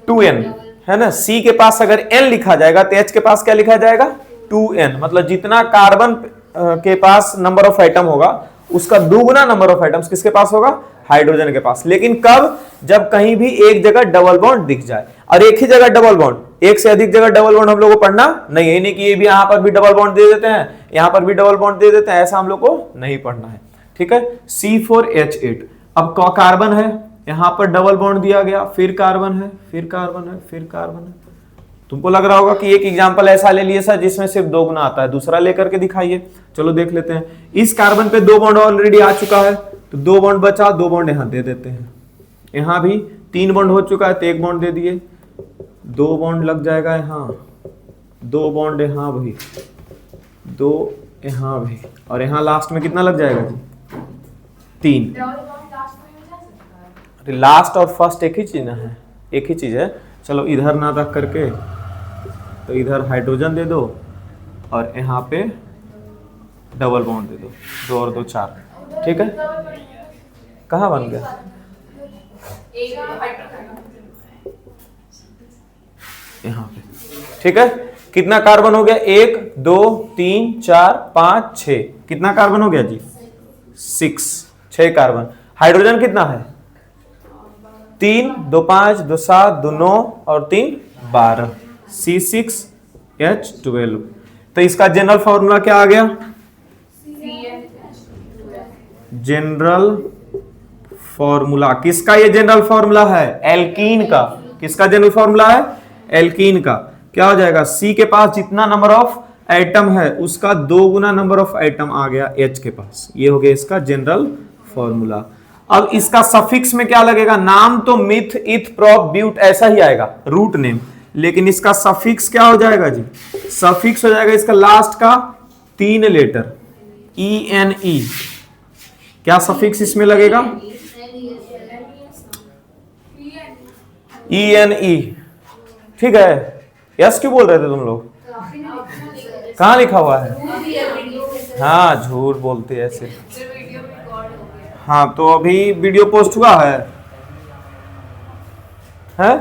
2n, है ना। C के पास अगर n लिखा जाएगा तो H के पास क्या लिखा जाएगा? 2n। मतलब जितना कार्बन के पास नंबर ऑफ एटम होगा उसका दुगुना नंबर ऑफ एटम्स किसके पास होगा? हाइड्रोजन के पास। लेकिन कब? जब कहीं भी एक जगह डबल बॉन्ड दिख जाए। और एक ही जगह डबल बॉन्ड, एक से अधिक जगह डबल बॉन्ड हम लोग को पढ़ना नहीं है। नहीं कि ये भी यहां पर भी डबल बॉन्ड दे देते हैं, यहां पर भी डबल बॉन्ड दे देते हैं, ऐसा हम लोग को नहीं पढ़ना है, ठीक है। C4H8। अब कार्बन है, यहां पर डबल बॉन्ड दिया गया, फिर कार्बन है, फिर कार्बन है, फिर कार्बन है। तुमको लग रहा होगा कि एक एग्जांपल ऐसा ले लिए सर जिसमें सिर्फ 2 गुना आता है, दूसरा लेकर के दिखाइए। चलो देख लेते हैं। इस कार्बन पे 2 बॉन्ड ऑलरेडी आ चुका है, तो 2 बॉन्ड बचा, 2 बॉन्ड यहां दे देते हैं। यहां भी 3 बॉन्ड हो चुका है तो 1 बॉन्ड दे दिए, 2 बॉन्ड लग जाएगा यहां, 2 बॉन्ड यहां भी, 2 यहां भी, और यहां लास्ट में कितना लग जाएगा जी? 3। अरे लास्ट और फर्स्ट एक ही चीज ना है, एक ही चीज है। चलो इधर ना रख करके तो इधर हाइड्रोजन दे दो और यहाँ पे डबल बॉन्ड दे दो, 2 और 2 4, ठीक है। कहाँ बन गया? यहाँ पे, ठीक है। कितना कार्बन हो गया? 1 2 3 4 5 6। कितना कार्बन हो गया जी? 6 कार्बन। हाइड्रोजन कितना है? 3 2 5 2 7 2 9 और 3 12, C6H12। तो इसका जनरल फॉर्मूला क्या आ गया? जनरल फॉर्मूला किसका? ये जनरल फॉर्मूला है एल्कीन का। किसका जनरल फॉर्मूला है? एल्कीन का। क्या हो जाएगा? C के पास जितना नंबर ऑफ एटम है उसका 2 गुना नंबर ऑफ एटम आ गया H के पास। ये हो गया इसका जनरल फॉर्मूला। अब इसका सफिक्स में क्या लगेगा? नाम तो मिथ इथ प्रोप ब्यूट ऐसा ही आएगा, रूट नेम, लेकिन इसका सफिक्स क्या हो जाएगा जी? सफिक्स हो जाएगा इसका लास्ट का 3 लेटर ENE। क्या सफिक्स इसमें लगेगा? ENE, ठीक है। यस क्यों बोल रहे थे तुम लोग? कहाँ लिखा हुआ है? हाँ, झूठ बोलते हैं ऐसे। हाँ, तो अभी वीडियो पोस्ट हुआ है, हैं?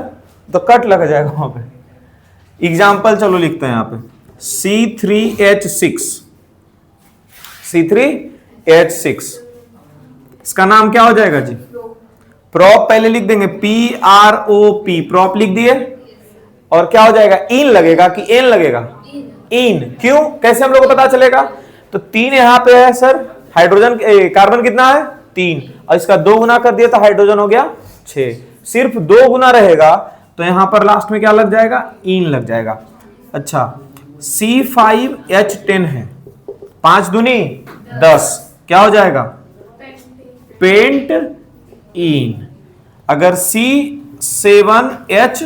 तो कट लग जाएगा वहां पे। एग्जाम्पल चलो लिखते हैं यहाँ पे C3H6। C3H6 इसका नाम क्या हो जाएगा जी? प्रोप पहले लिख देंगे, PROP, प्रोप लिख दिए। और क्या हो जाएगा? इन लगेगा कि एन लगेगा? इन। क्यों? कैसे हम लोग को पता चलेगा? तो 3 यहां पे है सर, हाइड्रोजन कार्बन कितना है? 3, और इसका 2 गुना कर दिया तो हाइड्रोजन हो गया 6। सिर्फ 2 गुना रहेगा तो यहां पर लास्ट में क्या लग जाएगा? इन लग जाएगा। अच्छा, C5H10 है, 5 दूनी 10, क्या हो जाएगा? Pentyne. अगर C7H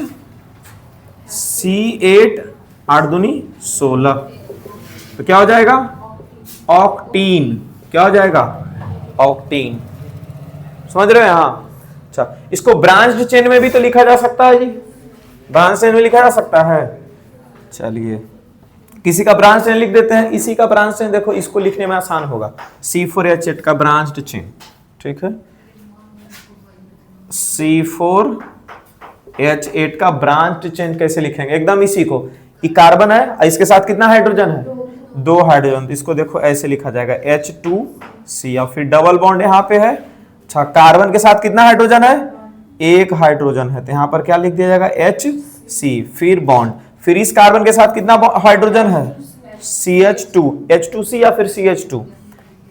C8 8 दूनी 16, तो क्या हो जाएगा? ऑक्टीन। क्या हो जाएगा? ऑक्टीन। समझ रहे हो यहां? अच्छा, इसको ब्रांच्ड चेन में भी तो लिखा जा सकता है जी, ब्रांच चेन में लिखा जा सकता है। चलिए किसी का ब्रांच चेन लिख देते हैं, इसी का ब्रांच चेन देखो, इसको लिखने में आसान होगा। C4H8 का ब्रांच्ड चेन, ठीक है। C4 H8 का ब्रांच चेंज कैसे लिखेंगे, एकदम इसी को, ये कार्बन है, इसके साथ कितना हाइड्रोजन है, 2 हाइड्रोजन, तो इसको देखो ऐसे लिखा जाएगा H2C, और फिर डबल बॉन्ड यहाँ पे है। अच्छा, कार्बन के साथ कितना हाइड्रोजन है, 1 हाइड्रोजन है, तो यहाँ पर क्या लिख दिया जाएगा HC, फिर बॉन्ड, फिर इस कार्बन के साथ कितना हाइड्रोजन है, CH2, H2C या फिर CH2,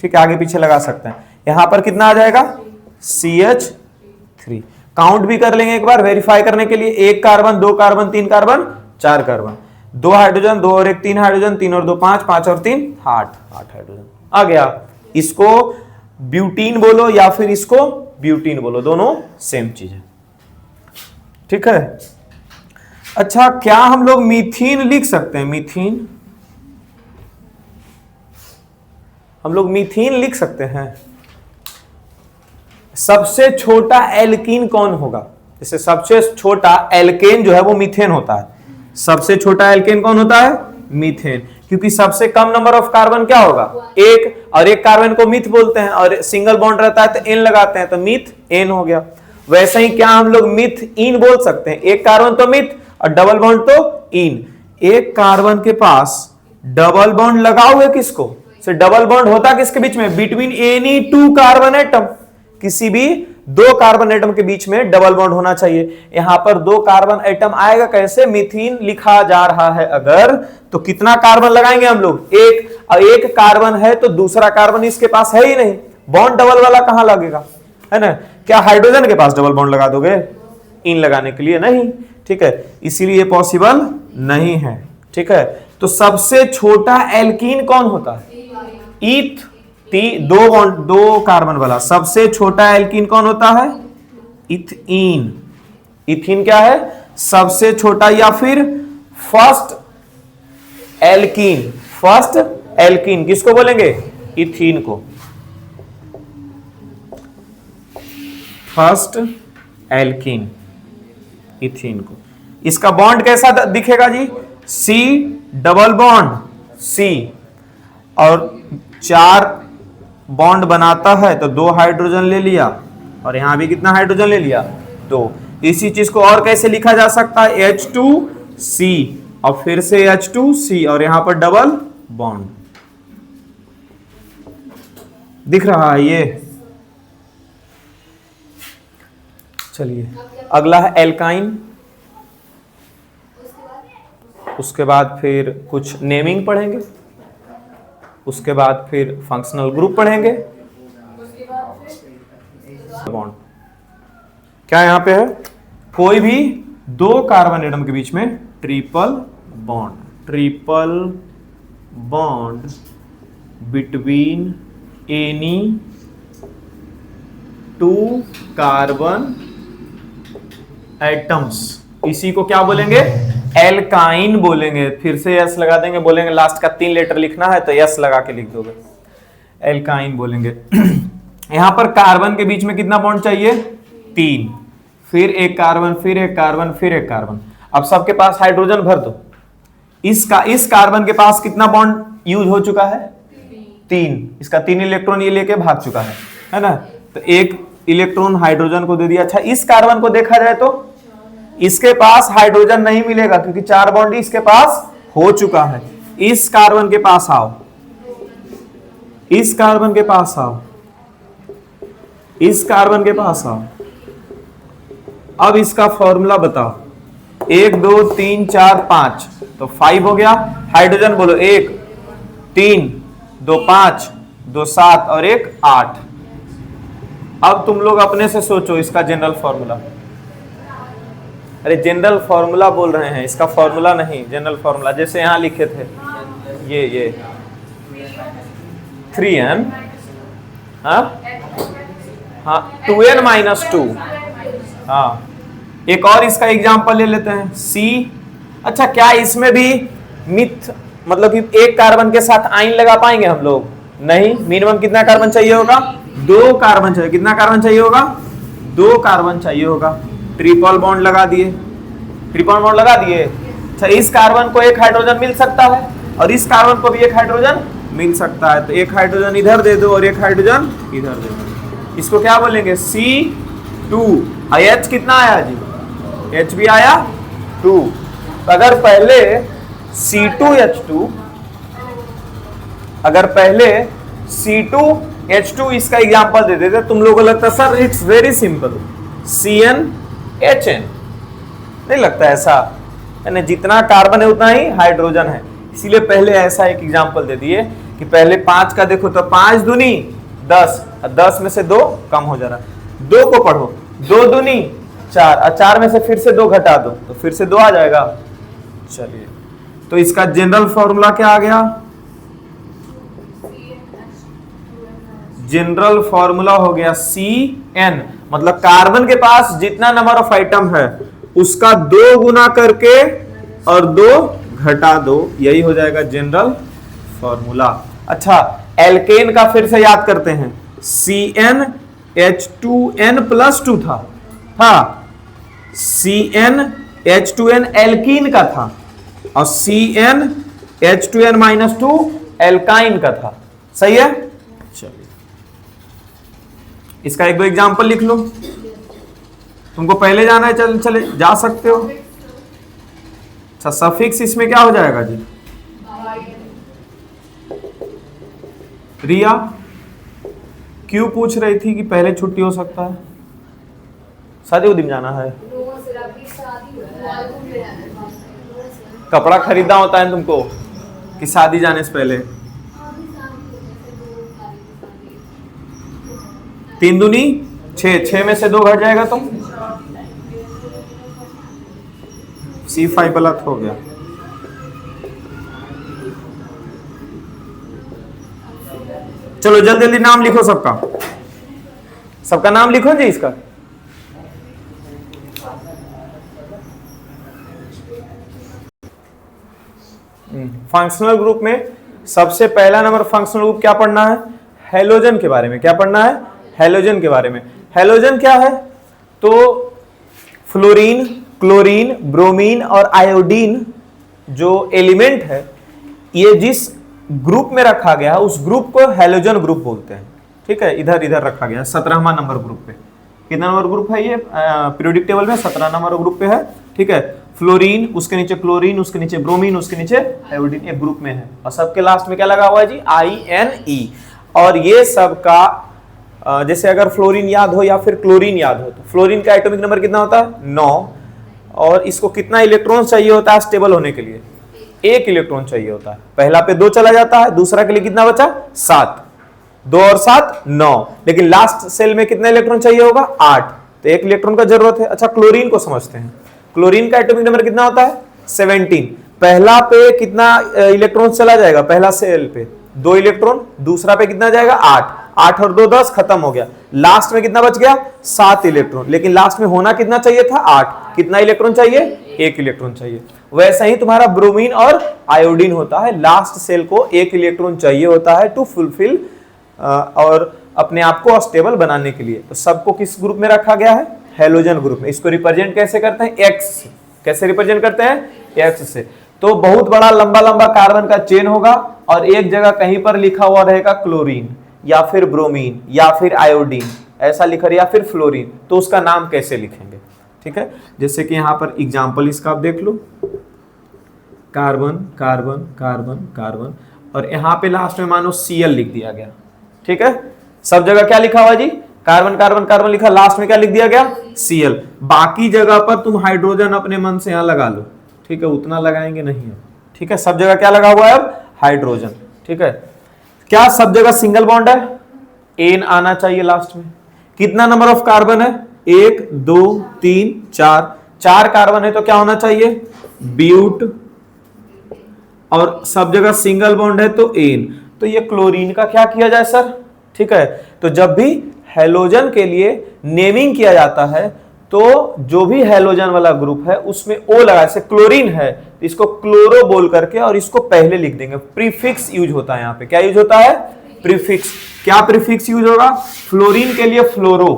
ठीक है, आगे पीछे लगा सकते हैं। यहाँ पर कितना आ जाएगा CH3। काउंट भी कर लेंगे एक बार वेरीफाई करने के लिए, 1 carbon, 2 carbon, 3 carbon, 4 carbon, 2 hydrogen, 2 और 1 3 हाइड्रोजन, 3 और 2 5, 5 और 3 8 हाइड्रोजन आ गया। इसको ब्यूटीन बोलो या फिर इसको ब्यूटीन बोलो, दोनों सेम चीज है, ठीक है। अच्छा, क्या हम लोग मीथीन लिख सकते हैं, मीथीन, हम लोग मीथीन लिख सकते हैं। सबसे छोटा एल्कीन कौन होगा, जैसे सबसे छोटा एल्केन जो है वो मीथेन होता है, सबसे छोटा एल्केन कौन होता है, मीथेन, क्योंकि सबसे कम नंबर ऑफ कार्बन क्या होगा, 1, और 1 कार्बन को मिथ बोलते हैं, और सिंगल बॉन्ड रहता है तो एन लगाते हैं, तो मिथ एन हो गया। वैसे ही क्या हम लोग मिथ इन बोल सकते हैं, 1 कार्बन तो मिथ और डबल बॉन्ड तो इन। 1 कार्बन के पास डबल बॉन्ड लगा हुआ है किसको, से डबल बॉन्ड होता किसके बीच में, बिटवीन एनी 2 कार्बन एटम, किसी भी 2 कार्बन एटम के बीच में डबल बॉन्ड होना चाहिए। यहां पर 2 कार्बन एटम आएगा कैसे, मीथीन लिखा जा रहा है अगर, तो कितना कार्बन लगाएंगे हम लोग, 1, और 1 कार्बन है तो दूसरा कार्बन इसके पास है ही नहीं, बॉन्ड डबल वाला कहां लगेगा, है ना। क्या हाइड्रोजन के पास डबल बॉन्ड लगा दोगे इन लगाने के लिए, नहीं, ठीक है, इसीलिए पॉसिबल नहीं है, ठीक है। तो सबसे छोटा एल्कीन कौन होता है, ईथ, 2 कार्बन वाला सबसे छोटा एल्कीन कौन होता है, इथीन। इथीन क्या है, सबसे छोटा, या फिर फर्स्ट एल्कीन, फर्स्ट एल्कीन किसको बोलेंगे, इथीन को, फर्स्ट एल्कीन, इथीन को। इसका बॉन्ड कैसा दिखेगा जी, C डबल बॉन्ड C, और 4 बॉन्ड बनाता है तो 2 हाइड्रोजन ले लिया, और यहां भी कितना हाइड्रोजन ले लिया, 2। इसी चीज को और कैसे लिखा जा सकता है, H2C, और फिर से H2C, और यहां पर डबल बॉन्ड दिख रहा है ये। चलिए अगला है एल्काइन, उसके बाद फिर कुछ नेमिंग पढ़ेंगे, उसके बाद फिर फंक्शनल ग्रुप पढ़ेंगे, बॉन्ड क्या यहां पे है, कोई भी 2 कार्बन एटम के बीच में triple bond between any 2 carbon atoms, इसी को क्या बोलेंगे, एल्काइन बोलेंगे। फिर से एस लगा देंगे, बोलेंगे लास्ट का 3 लेटर लिखना है तो एस लगा के लिख दोगे, एल्काइन बोलेंगे। यहां पर कार्बन के बीच में कितना बॉन्ड चाहिए, 3, फिर 1 कार्बन, फिर 1 कार्बन, फिर 1 कार्बन। अब सबके पास हाइड्रोजन भर दो, इस कार्बन के पास कितना बॉन्ड यूज हो चुका है, 3, इसका 3 इलेक्ट्रॉन ये लेके भाग चुका है ना, तो 1 इलेक्ट्रॉन हाइड्रोजन को दे दिया। अच्छा, इस कार्बन को देखा जाए तो इसके पास हाइड्रोजन नहीं मिलेगा क्योंकि 4 बॉन्ड इसके पास हो चुका है। इस कार्बन के पास आओ, इस कार्बन के पास आओ, इस कार्बन के पास आओ, अब इसका फॉर्मूला बताओ, 1 2 3 4 5, तो 5 हो गया। हाइड्रोजन बोलो, 1 3 2 5 2 7 और 1 8। अब तुम लोग अपने से सोचो इसका जनरल फॉर्मूला, अरे जनरल फॉर्मूला बोल रहे हैं, इसका फॉर्मूला नहीं, जनरल फॉर्मूला, जैसे यहां लिखे थे ये 3n, हाँ 2n-2, हाँ। एक और इसका एग्जांपल ले लेते हैं, C। अच्छा, क्या इसमें भी मिथ, मतलब कि 1 कार्बन के साथ आइन लगा पाएंगे हम लोग, नहीं, मिनिमम कितना कार्बन चाहिए होगा, 2 कार्बन चाहिए। कितना कार्बन चाहिए होगा, 2 कार्बन चाहिए होगा। ट्रिपल बॉन्ड लगा दिए, ट्रिपल बॉन्ड लगा दिए। अच्छा, इस कार्बन को 1 हाइड्रोजन मिल सकता है और इस कार्बन को भी 1 हाइड्रोजन मिल सकता है, तो 1 हाइड्रोजन इधर दे दो और 1 हाइड्रोजन इधर दे दो। इसको क्या बोलेंगे, C2। H कितना आया जी, H भी आया 2। अगर पहले C2H2, अगर पहले C2H2 इसका एग्जांपल दे देते, तुम लोगों को लगता sir it's very simple, CnHn, नहीं लगता ऐसा? यानी जितना कार्बन है उतना ही हाइड्रोजन है, इसीलिए पहले ऐसा एक एग्जांपल दे दिए कि पहले 5 का देखो तो 5 दूनी 10, 10 में से 2 कम हो जा रहा है, 2 को पढ़ो, 2 दूनी 4, और 4 में से फिर से 2 घटा दो तो फिर से 2 आ जाएगा। चलिए, तो इसका जनरल फॉर्मूला क्या आ गया? जनरल फॉर्मूला हो गया Cn, मतलब कार्बन के पास जितना नंबर ऑफ आइटम है उसका 2 गुना करके और 2 घटा दो, यही हो जाएगा जनरल फॉर्मूला। अच्छा, एल्केन का फिर से याद करते हैं, CnH2n+2 था, CnH2n एल्कीन का था और CnH2n-2 एल्काइन का था। सही है? चलिए, इसका एक दो एग्जांपल लिख लो। तुमको पहले जाना है, चले जा सकते हो। अच्छा, सफिक्स इसमें क्या हो जाएगा जी? रिया क्यों पूछ रही थी कि पहले छुट्टी हो सकता है? शादी उदिन जाना है, कपड़ा खरीदना होता है तुमको कि शादी जाने से पहले? 3 दूनी 6, 6 में से 2 घट जाएगा तो C5 गलत हो गया। चलो जल्दी जल्दी नाम लिखो सबका, सबका नाम लिखो जी इसका। फंक्शनल ग्रुप में सबसे पहला नंबर फंक्शनल ग्रुप क्या पढ़ना है? हेलोजन के बारे में। क्या पढ़ना है? हेलोजन के बारे में। हेलोजन क्या है? तो फ्लोरीन, क्लोरीन, ब्रोमीन और आयोडीन जो एलिमेंट है, ये जिस ग्रुप में रखा गया उस ग्रुप को हेलोजन ग्रुप बोलते हैं। ठीक है, इधर इधर रखा गया 17वां नंबर ग्रुप पे। कितना नंबर ग्रुप है ये पीरियोडिक टेबल में? 17 नंबर ग्रुप पे है। ठीक है, फ्लोरीन, उसके नीचे क्लोरीन, उसके नीचे ब्रोमीन, उसके नीचे आयोडीन, एक ग्रुप में है। और सबके लास्ट में क्या लगा हुआ है जी? INE। और ये सब का जैसे अगर फ्लोरीन याद हो या फिर क्लोरीन याद हो, तो फ्लोरीन का एटॉमिक नंबर कितना होता है? 9। और इसको कितना इलेक्ट्रॉन चाहिए होता है स्टेबल होने के लिए? 1 इलेक्ट्रॉन चाहिए होता है। पहला पे 2 चला जाता है, दूसरा के लिए कितना बचा? 7। 2 और 7 9, लेकिन लास्ट सेल में कितना इलेक्ट्रॉन चाहिए होगा? 8, तो 1 इलेक्ट्रॉन का जरूरत है। अच्छा, क्लोरीन को समझते हैं। क्लोरीन का एटॉमिक नंबर कितना होता है? 17। पहला पे कितना इलेक्ट्रॉन चला जाएगा? पहला सेल पे 2 इलेक्ट्रॉन, दूसरा पे कितना जाएगा? 8। 8 और 2 10, खत्म हो गया। लास्ट में कितना बच गया? 7 इलेक्ट्रॉन, लेकिन लास्ट में होना कितना चाहिए था? 8। कितना इलेक्ट्रॉन चाहिए? 1 इलेक्ट्रॉन चाहिए। वैसा ही तुम्हारा ब्रोमीन और आयोडीन होता है, लास्ट सेल को 1 इलेक्ट्रॉन चाहिए होता है टू फुलफिल और अपने आप को स्टेबल बनाने के लिए। तो सबको किस ग्रुप में रखा गया है? हेलोजन ग्रुप में। इसको रिप्रेजेंट कैसे करते हैं? X से। कैसे रिप्रेजेंट करते हैं? X से। तो बहुत बड़ा लंबा लंबा कार्बन का चेन होगा और एक जगह कहीं पर लिखा हुआ रहेगा क्लोरीन या फिर ब्रोमीन या फिर आयोडीन, ऐसा लिखा, या फिर फ्लोरीन, तो उसका नाम कैसे लिखेंगे? ठीक है, जैसे कि यहां पर एग्जांपल इसका आप देख लो, कार्बन कार्बन कार्बन कार्बन, और यहां पे लास्ट में मानो Cl लिख दिया गया। ठीक है, सब जगह क्या लिखा हुआ जी? कार्बन कार्बन कार्बन लिखा, लास्ट में क्या लिख दिया गया? Cl। बाकी जगह पर तुम हाइड्रोजन अपने मन से यहां लगा लो। ठीक है, उतना लगाएंगे नहीं। ठीक है, सब जगह क्या लगा हुआ है अब? हाइड्रोजन। ठीक है, क्या सब जगह सिंगल बॉन्ड है? एन आना चाहिए लास्ट में। कितना नंबर ऑफ कार्बन है? 1 2 3 4, 4 कार्बन है तो क्या होना चाहिए? ब्यूट। और सब जगह सिंगल बॉन्ड है तो एन। तो ये क्लोरीन का क्या किया जाए सर? ठीक है, तो जब भी हेलोजन के लिए नेमिंग किया जाता है तो जो भी हेलोजन वाला ग्रुप है उसमें O लगा, जैसे क्लोरीन है तो इसको क्लोरो बोल करके और इसको पहले लिख देंगे। प्रीफिक्स यूज होता है यहाँ पे। क्या यूज होता है? प्रीफिक्स। क्या प्रीफिक्स यूज होगा? फ्लोरीन के लिए फ्लोरो,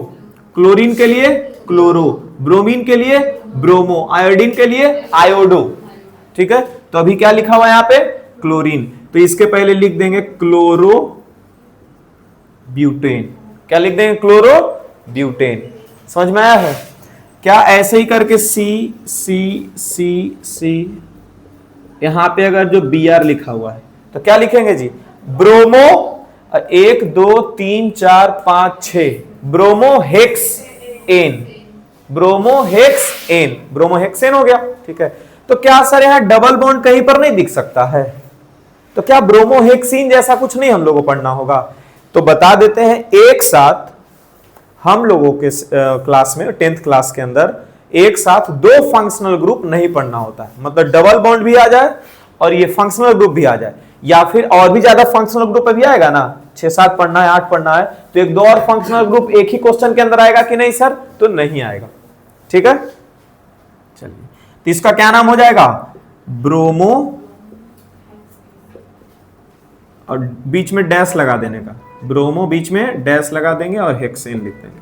क्लोरीन के लिए क्लोरो, ब्रोमीन के लिए ब्रोमो, आयोडीन के लिए आयोडो। ठीक है, तो अभी क्या लिखा हुआ है यहाँ पे? क्लोरीन, तो इसके पहले लिख देंगे क्लोरो ब्यूटेन। क्या लिख देंगे? Chloro butane. समझ में आया है? क्या ऐसे ही करके सी सी सी सी, यहां पे अगर जो Br लिखा हुआ है तो क्या लिखेंगे जी? ब्रोमो 1 2 3 4 5 6 ब्रोमोहेक्सेन, ब्रोमोहेक्सेन, ब्रोमोहेक्सेन हो गया। ठीक है, तो क्या सर यहां डबल बॉन्ड कहीं पर नहीं दिख सकता है? तो क्या ब्रोमोहेक्सीन जैसा कुछ नहीं हम लोगों को पढ़ना होगा? तो बता देते हैं, एक साथ हम लोगों के क्लास में 10th क्लास के अंदर एक साथ दो फंक्शनल ग्रुप नहीं पढ़ना होता है। मतलब डबल बॉन्ड भी आ जाए और ये फंक्शनल ग्रुप भी आ जाए, या फिर और भी ज्यादा फंक्शनल ग्रुप भी आएगा ना, 6-7 पढ़ना है, 8 पढ़ना है, तो एक दो और फंक्शनल ग्रुप एक ही क्वेश्चन के अंदर आएगा कि नहीं सर? तो नहीं आएगा। ठीक है, चलिए, तो इसका क्या नाम हो जाएगा? ब्रोमो, और बीच में डैश लगा देने का, ब्रोमो बीच में डैश लगा देंगे और हेक्सेन लिख देंगे।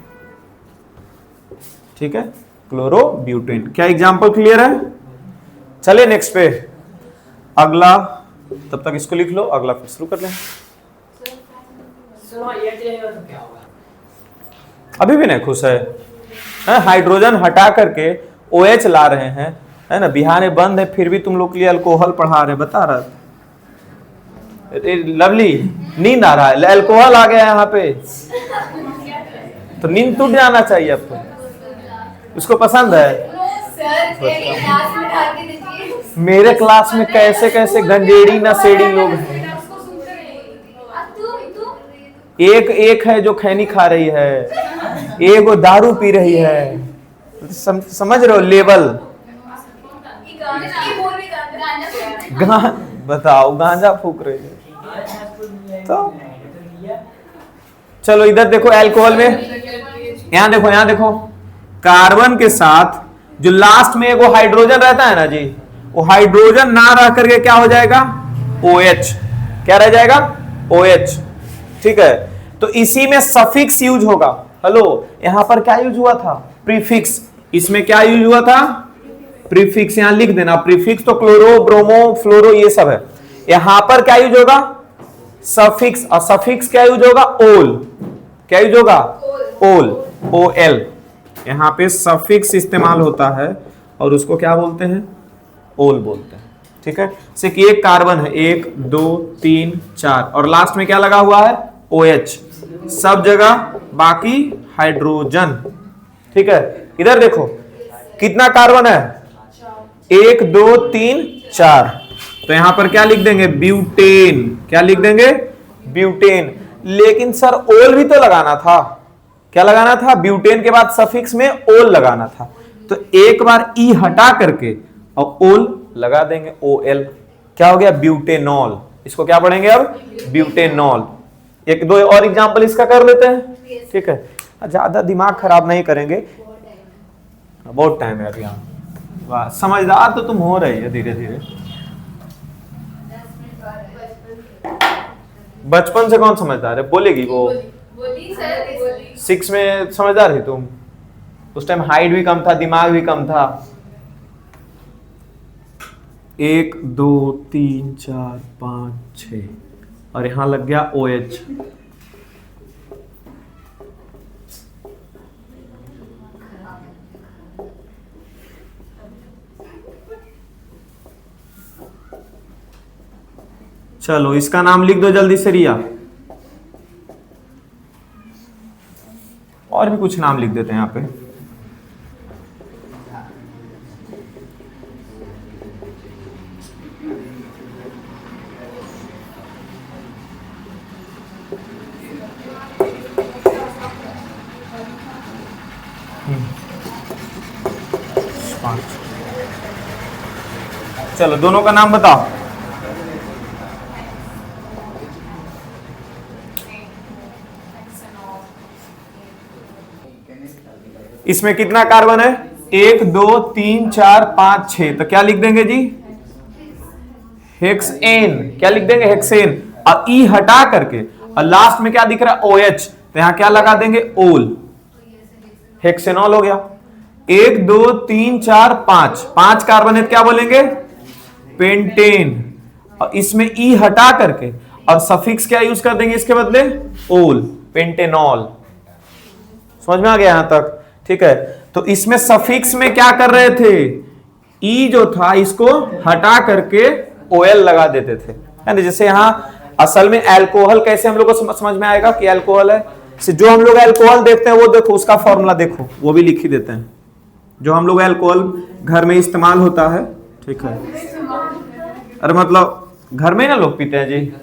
ठीक है, क्लोरोब्यूटेन। क्या एग्जांपल क्लियर है? चलिए नेक्स्ट पे, अगला, तब तक इसको लिख लो, अगला फिर शुरू कर लें। सर ये चलेगा तो क्या होगा? अभी भी नहीं खुश है? हाइड्रोजन हटा करके OH ला रहे हैं, है ना, बिहार बंद है, फिर भी तुम लोग के लिए अल्कोहल पढ़ा रहे, बता रहा। लवली, नींद आ रहा है, अल्कोहल आ गया यहाँ पे, तो नींद टूट जाना चाहिए अब तो। उसको पसंद है? सर मेरी क्लास में डाल के दीजिए। मेरे क्लास में कैसे कैसे गंजेड़ी नशेड़ी लोग हैं। एक एक है जो खैनी खा रही है, एक वो दारू पी रही है। समझ रहे हो लेवल? बताओ, गांजा फूक रही है। तो चलो इधर देखो, अल्कोहल में यहां देखो, यहां देखो, कार्बन के साथ जो लास्ट में वो हाइड्रोजन रहता है ना जी, वो हाइड्रोजन ना रह करके क्या हो जाएगा? OH। क्या रह जाएगा? OH। ठीक है, तो इसी में सफिक्स यूज होगा। हेलो, यहां पर क्या यूज हुआ था? प्रीफिक्स। इसमें क्या यूज हुआ था? प्रीफिक्स। यहां लिख देना प्रीफिक्स, तो क्लोरो, ब्रोमो, फ्लोरो ये सब है। यहां पर क्या यूज होगा? सफिक्स। और सफिक्स क्या यूज होगा? ओल। क्या यूज होगा? ओल, OL। यहां पे सफिक्स इस्तेमाल होता है और उसको क्या बोलते हैं? ओल बोलते हैं। ठीक है, जैसे कि एक कार्बन है, 1 2 3 4, और लास्ट में क्या लगा हुआ है? OH सब जगह, बाकी हाइड्रोजन। ठीक है, इधर देखो कितना कार्बन है? 1 2 3 4, तो यहां पर क्या लिख देंगे? ब्यूटेन। क्या लिख देंगे? ब्यूटेन। लेकिन सर ओल भी तो लगाना था। क्या लगाना था? ब्यूटेन के बाद सफिक्स में ओल लगाना था, तो एक बार ई हटा करके और ओल लगा देंगे, OL। क्या हो गया? ब्यूटेनॉल। इसको क्या पढ़ेंगे अब? ब्यूटेनॉल। एक दो और एग्जांपल इसका कर लेते हैं। ठीक है, ज्यादा दिमाग खराब नहीं करेंगे, बहुत टाइम है अभी। वाह, समझदार तो तुम हो रही है धीरे धीरे। बचपन से कौन समझदार है? बोलेगी वो। बोली सर, बोली। 6 में समझदार थी तुम? उस टाइम हाइट भी कम था, दिमाग भी कम था। 1 2 3 4 5 6, और यहां लग गया OH। चलो इसका नाम लिख दो जल्दी से रिया, और भी कुछ नाम लिख देते हैं यहां पे। चलो दोनों का नाम बताओ। इसमें कितना कार्बन है? 1 2 3 4 5 6, तो क्या लिख देंगे जी? हेक्सेन। क्या लिख देंगे? हेक्सेन। और ई हटा करके और लास्ट में क्या दिख रहा है? OH, तो यहां क्या लगा देंगे? ओल। हेक्सेनॉल हो गया। 1 2 3 4 5, 5 कार्बन है, क्या बोलेंगे? पेंटेन। और इसमें ई हटा करके और सफिक्स क्या यूज कर देंगे इसके बदले? ओल, पेंटेनॉल। समझ में आ गया यहां तक? ठीक है, तो इसमें सफिक्स में क्या कर रहे थे, ई जो था इसको हटा करके ओएल लगा देते थे, है ना। जैसे यहां असल में अल्कोहल कैसे हम लोग को समझ में आएगा कि अल्कोहल है, जो हम लोग अल्कोहल देखते हैं वो देखो उसका फॉर्मूला देखो, वो भी लिख ही देते हैं। जो हम लोग अल्कोहल घर में इस्तेमाल होता है, ठीक है, अरे मतलब घर में ही ना लोग पीते हैं जी।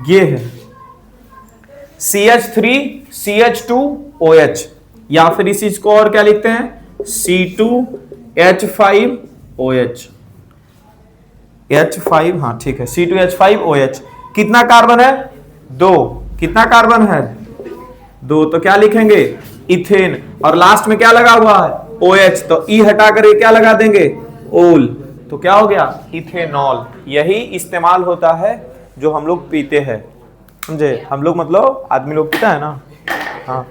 ये है CH3CH2OH, या फिर इस चीज को और क्या लिखते हैं, C2H5OH, H5, हाँ ठीक है, C2H5OH। कितना कार्बन है, 2। कितना कार्बन है, 2, तो क्या लिखेंगे, इथेन, और लास्ट में क्या लगा हुआ है, OH, तो ई हटा कर क्या लगा देंगे, ओल, तो क्या हो गया, इथेनॉल। यही इस्तेमाल होता है जो हम लोग पीते हैं, समझे, हम लोग मतलब आदमी लोग पीता है ना, हाँ,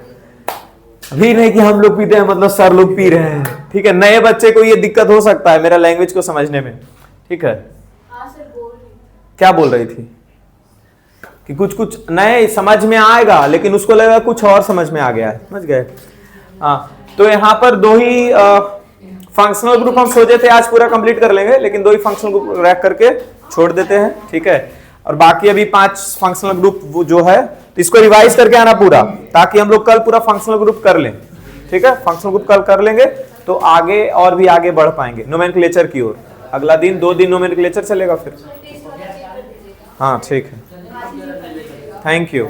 अभी नहीं कि हम लोग पीते हैं मतलब सर लोग पी रहे हैं, ठीक है। नए बच्चे को ये दिक्कत हो सकता है मेरा लैंग्वेज को समझने में, ठीक है। क्या बोल रही थी कि कुछ कुछ नए समझ में आएगा, लेकिन उसको लगेगा कुछ और समझ में आ गया है, समझ गए। हाँ, तो यहाँ पर 2 ही फंक्शनल ग्रुप हम सोचे थे आज पूरा कंप्लीट कर लेंगे, लेकिन 2 ही फंक्शनल ग्रुप रैक करके छोड़ देते हैं, ठीक है। और बाकी अभी 5 फंक्शनल ग्रुप जो है, तो इसको रिवाइज करके आना पूरा, ताकि हम लोग कल पूरा फंक्शनल ग्रुप कर लें, ठीक है। फंक्शनल ग्रुप कल कर लेंगे तो आगे और भी आगे बढ़ पाएंगे नोमेनक्लेचर की ओर। अगला दिन 2 दिन नोमेनक्लेचर चलेगा फिर, हाँ ठीक है, थैंक यू।